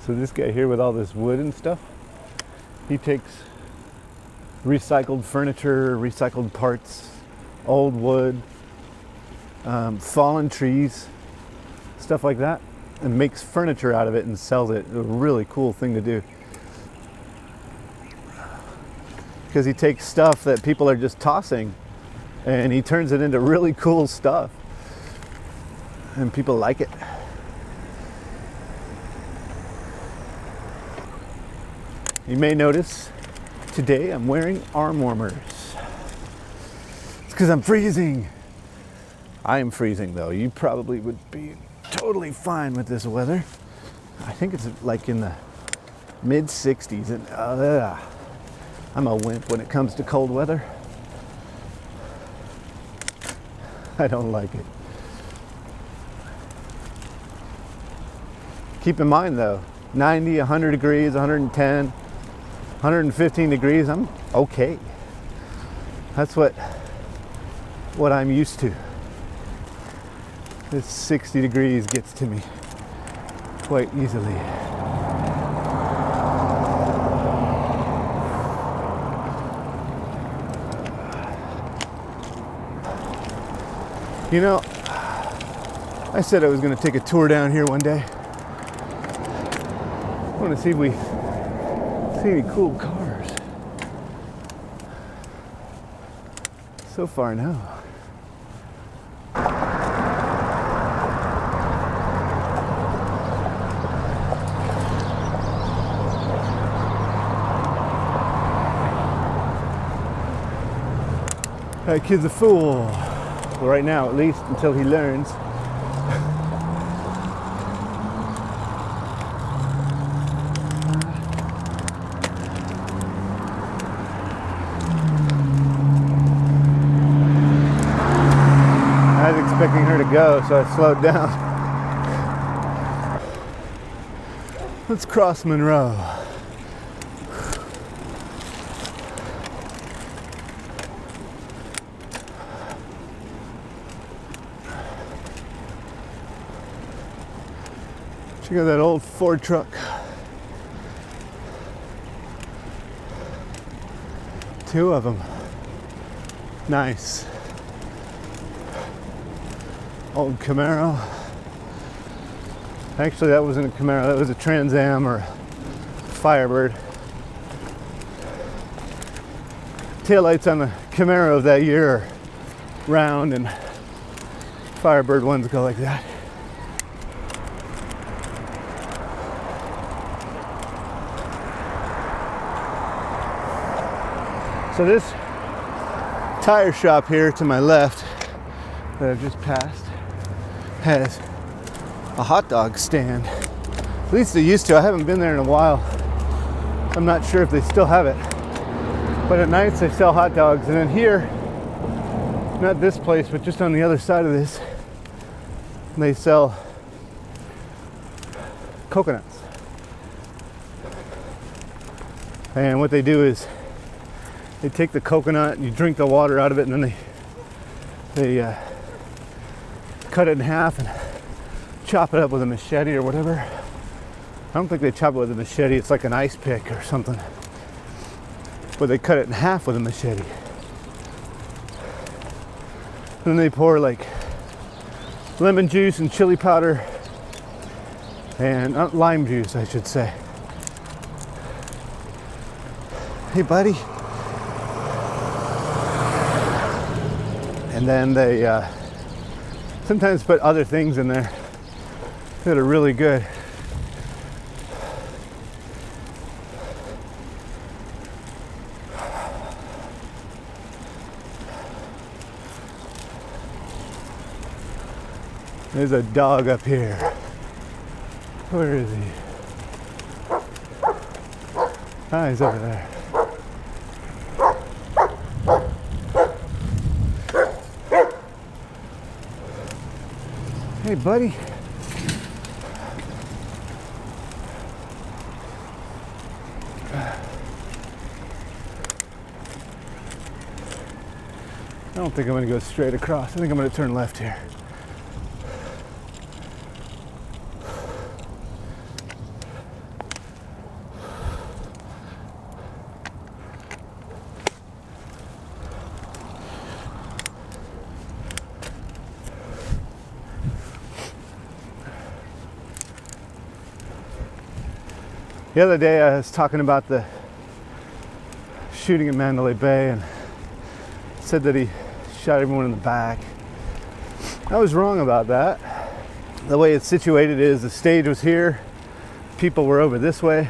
So this guy here with all this wood and stuff, he takes recycled furniture, recycled parts, old wood, fallen trees, stuff like that, and makes furniture out of it and sells it. It's a really cool thing to do. Because he takes stuff that people are just tossing and he turns it into really cool stuff. And people like it. You may notice today I'm wearing arm warmers. It's because I'm freezing. I am freezing though. You probably would be totally fine with this weather. I think it's like in the mid 60s and I'm a wimp when it comes to cold weather. I don't like it. Keep in mind though, 90, 100 degrees, 110, 115 degrees, I'm okay. That's what I'm used to. This 60 degrees gets to me quite easily. You know, I said I was going to take a tour down here one day. I want to see if we see any cool cars. So far, no. That kid's a fool. Well, right now, at least, until he learns. I was expecting her to go, so I slowed down. Let's cross Monroe. Check out that old Ford truck. Two of them. Nice. Old Camaro. Actually, that wasn't a Camaro, that was a Trans Am or a Firebird. Taillights on the Camaro of that year are round and Firebird ones go like that. So this tire shop here to my left that I've just passed has a hot dog stand. At least they used to. I haven't been there in a while. I'm not sure if they still have it. But at nights they sell hot dogs. And then here, not this place, but just on the other side of this, they sell coconuts. And what they do is they take the coconut and you drink the water out of it, and then they cut it in half and chop it up with a machete or whatever. I don't think they chop it with a machete. It's like an ice pick or something. But they cut it in half with a machete. And then they pour like lemon juice and chili powder and lime juice, I should say. Hey, buddy. And then they sometimes put other things in there that are really good. There's a dog up here. Where is he? Ah, he's over there. Hey, buddy. I don't think I'm going to go straight across. I think I'm going to turn left here. The other day I was talking about the shooting in Mandalay Bay and said that he shot everyone in the back. I was wrong about that. The way it's situated is the stage was here, people were over this way,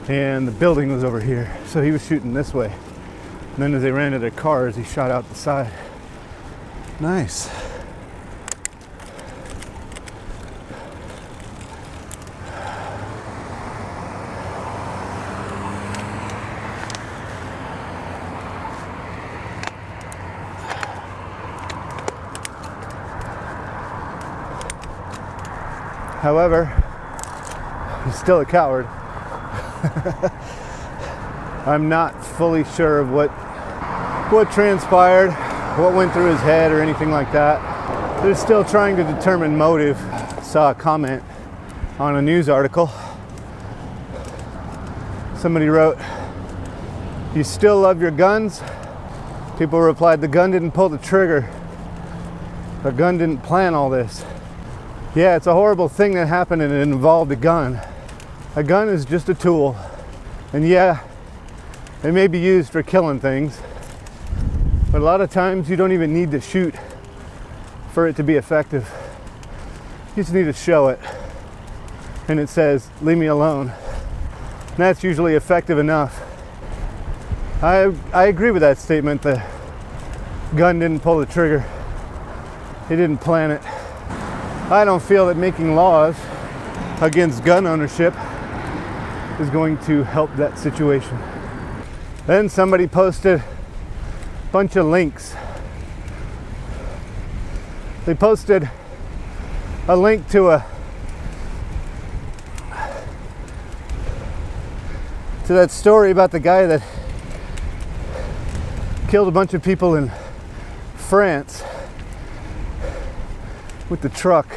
and the building was over here. So he was shooting this way. And then as they ran to their cars, he shot out the side. Nice. However, he's still a coward. I'm not fully sure of what transpired, what went through his head or anything like that. They're still trying to determine motive. Saw a comment on a news article. Somebody wrote, "You still love your guns?" People replied, "The gun didn't pull the trigger. The gun didn't plan all this." Yeah, it's a horrible thing that happened and it involved a gun. A gun is just a tool. And yeah, it may be used for killing things, but a lot of times you don't even need to shoot for it to be effective. You just need to show it. And it says, "Leave me alone." And that's usually effective enough. I agree with that statement. The gun didn't pull the trigger. He didn't plan it. I don't feel that making laws against gun ownership is going to help that situation. Then somebody posted a bunch of links. They posted a link to that story about the guy that killed a bunch of people in France with the truck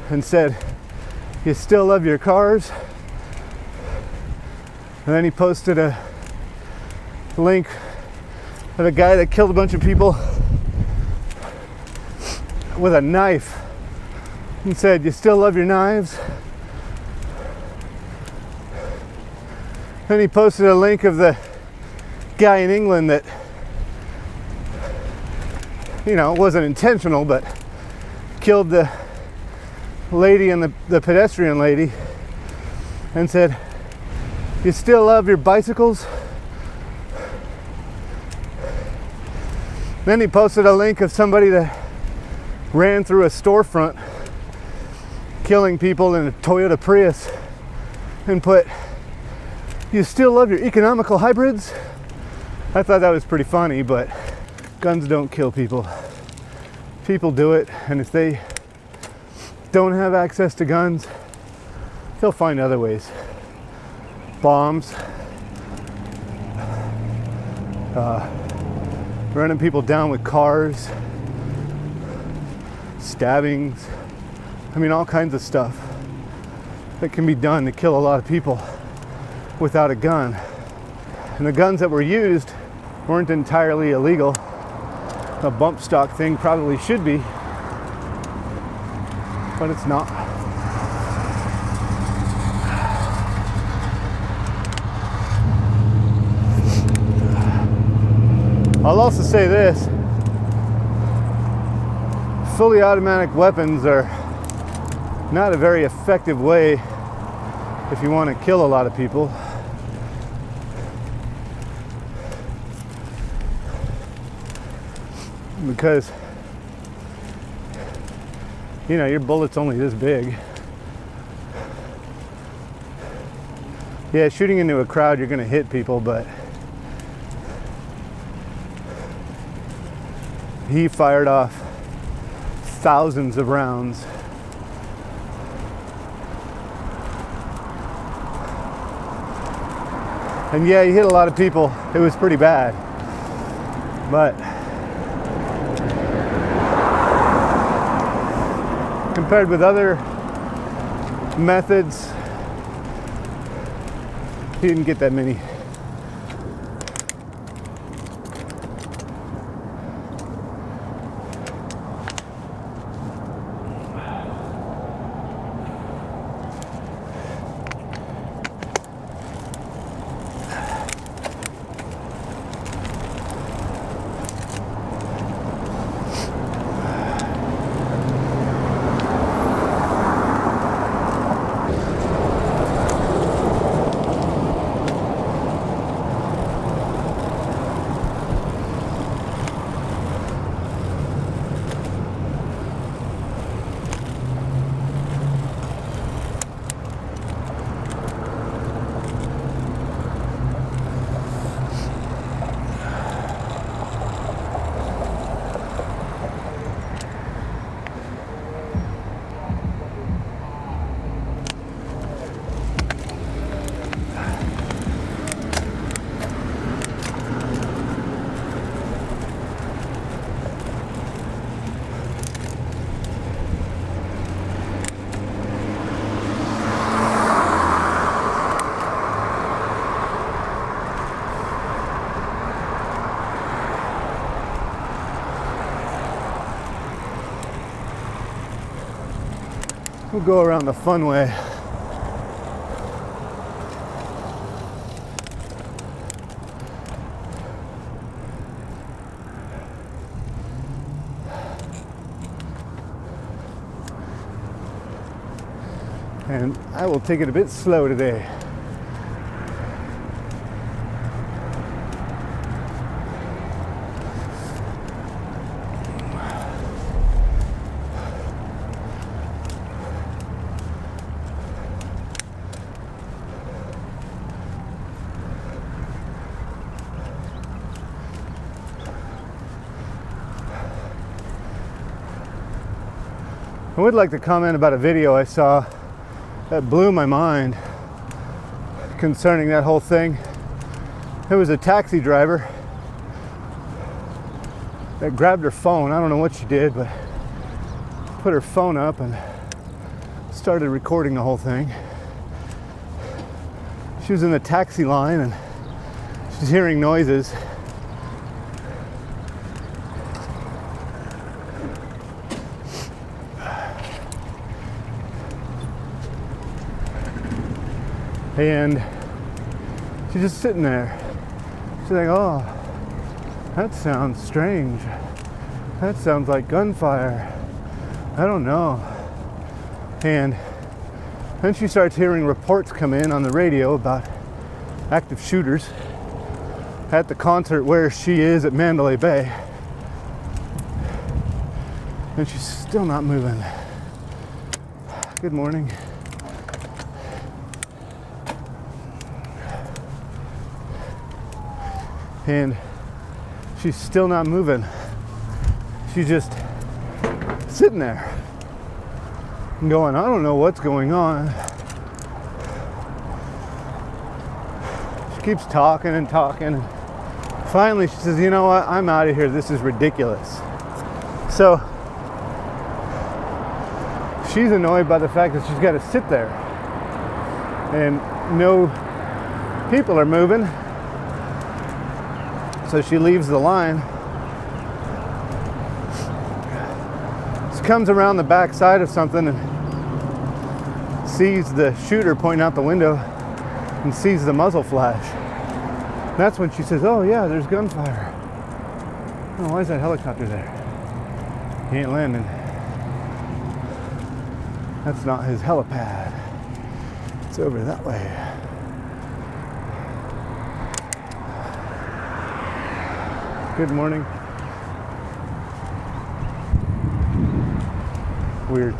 and said, "You still love your cars?" And then he posted a link of a guy that killed a bunch of people with a knife and said, "You still love your knives?" Then he posted a link of the guy in England that, wasn't intentional, but killed the lady and the pedestrian lady and said, "You still love your bicycles?" Then he posted a link of somebody that ran through a storefront killing people in a Toyota Prius and put, "You still love your economical hybrids?" I thought that was pretty funny, but guns don't kill people. People do it, and if they don't have access to guns, they'll find other ways. Bombs, running people down with cars, stabbings, all kinds of stuff that can be done to kill a lot of people without a gun. And the guns that were used weren't entirely illegal. A bump stock thing probably should be, but it's not. I'll also say this: fully automatic weapons are not a very effective way if you want to kill a lot of people. Because your bullet's only this big. Yeah, shooting into a crowd, you're gonna hit people, but he fired off thousands of rounds. And yeah, he hit a lot of people. It was pretty bad. But compared with other methods, he didn't get that many. We'll go around the fun way. And I will take it a bit slow today. I would like to comment about a video I saw that blew my mind concerning that whole thing. It was a taxi driver that grabbed her phone. I don't know what she did, but put her phone up and started recording the whole thing. She was in the taxi line and she's hearing noises. And she's just sitting there. She's like, oh, that sounds strange. That sounds like gunfire. I don't know. And then she starts hearing reports come in on the radio about active shooters at the concert where she is at Mandalay Bay. And she's still not moving. Good morning. And she's still not moving. She's just sitting there and going, I don't know what's going on. She keeps talking and talking. And finally, she says, you know what? I'm out of here. This is ridiculous. So she's annoyed by the fact that she's got to sit there and no people are moving. So she leaves the line. She comes around the back side of something and sees the shooter pointing out the window and sees the muzzle flash. And that's when she says, oh yeah, there's gunfire. Oh, why is that helicopter there? He ain't landing. That's not his helipad. It's over that way. Good morning. Weird.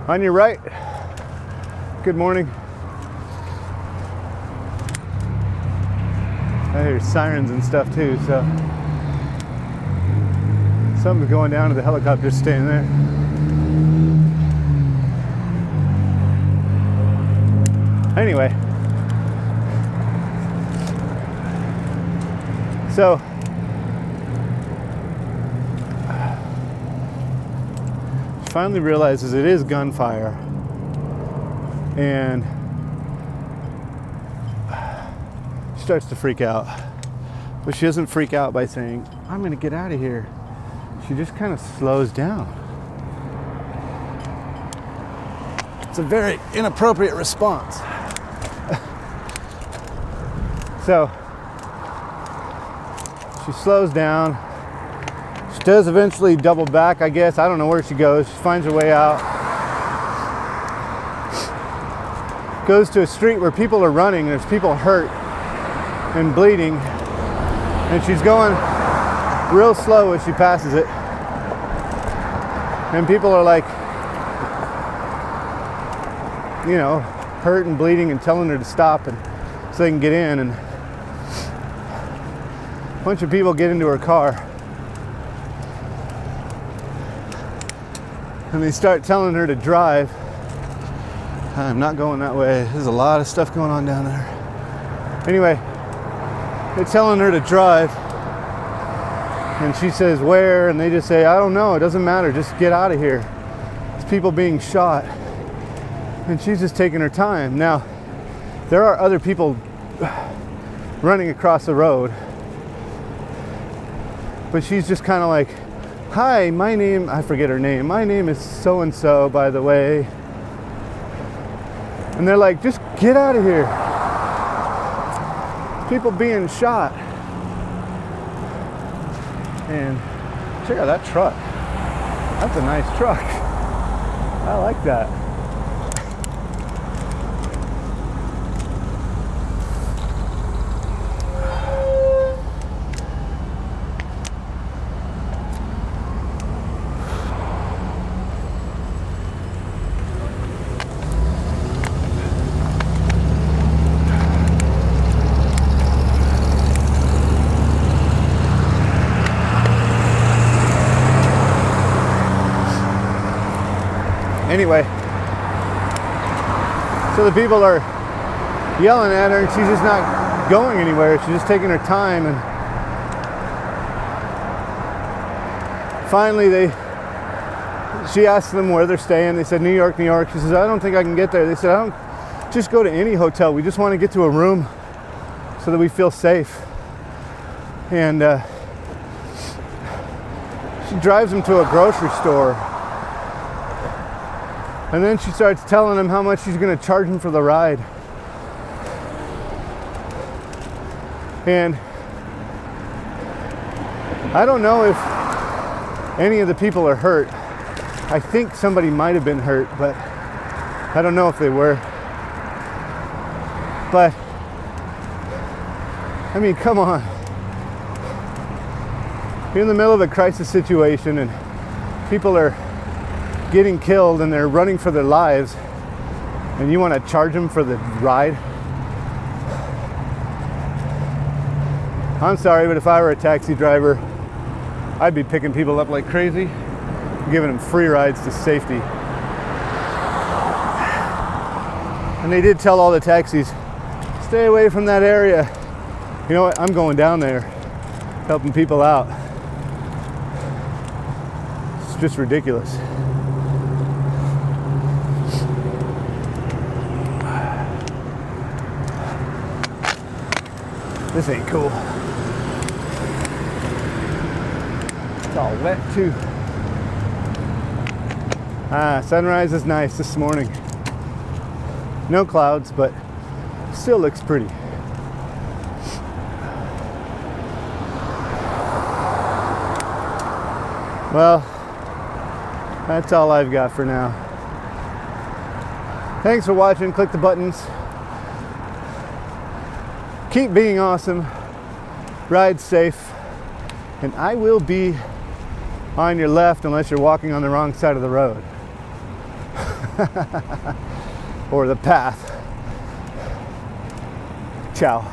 On your right. Good morning. I hear sirens and stuff too, so something's going down to the helicopter staying there. Anyway, so she finally realizes it is gunfire, and she starts to freak out. But she doesn't freak out by saying, I'm gonna get out of here. She just kind of slows down. It's a very inappropriate response. So she slows down. She does eventually double back, I guess. I don't know where she goes. She finds her way out. Goes to a street where people are running. There's people hurt and bleeding. And she's going real slow as she passes it. And people are like, you know, hurt and bleeding and telling her to stop and so they can get in. And a bunch of people get into her car and they start telling her to drive. I'm not going that way. There's a lot of stuff going on down there. Anyway, they're telling her to drive and she says where, and they just say, I don't know, it doesn't matter, just get out of here. There's people being shot. And she's just taking her time. Now, there are other people running across the road. But she's just kind of like, hi, I forget her name. My name is so-and-so, by the way. And they're like, just get out of here. People being shot. And check out that truck. That's a nice truck. I like that. Anyway, so the people are yelling at her and she's just not going anywhere. She's just taking her time, and finally she asked them where they're staying. They said New York, New York. She says, I don't think I can get there. They said, I don't, just go to any hotel. We just want to get to a room so that we feel safe. And she drives them to a grocery store. And then she starts telling him how much she's going to charge him for the ride. And I don't know if any of the people are hurt. I think somebody might have been hurt, but I don't know if they were. But, I mean, come on. You're in the middle of a crisis situation and people are getting killed and they're running for their lives, and you want to charge them for the ride? I'm sorry, but if I were a taxi driver, I'd be picking people up like crazy, giving them free rides to safety. And they did tell all the taxis, stay away from that area. You know what? I'm going down there, helping people out. It's just ridiculous. This ain't cool. It's all wet too. Sunrise is nice this morning. No clouds, but still looks pretty. Well, that's all I've got for now. Thanks for watching. Click the buttons. Keep being awesome. Ride safe. And I will be on your left unless you're walking on the wrong side of the road. Or the path. Ciao.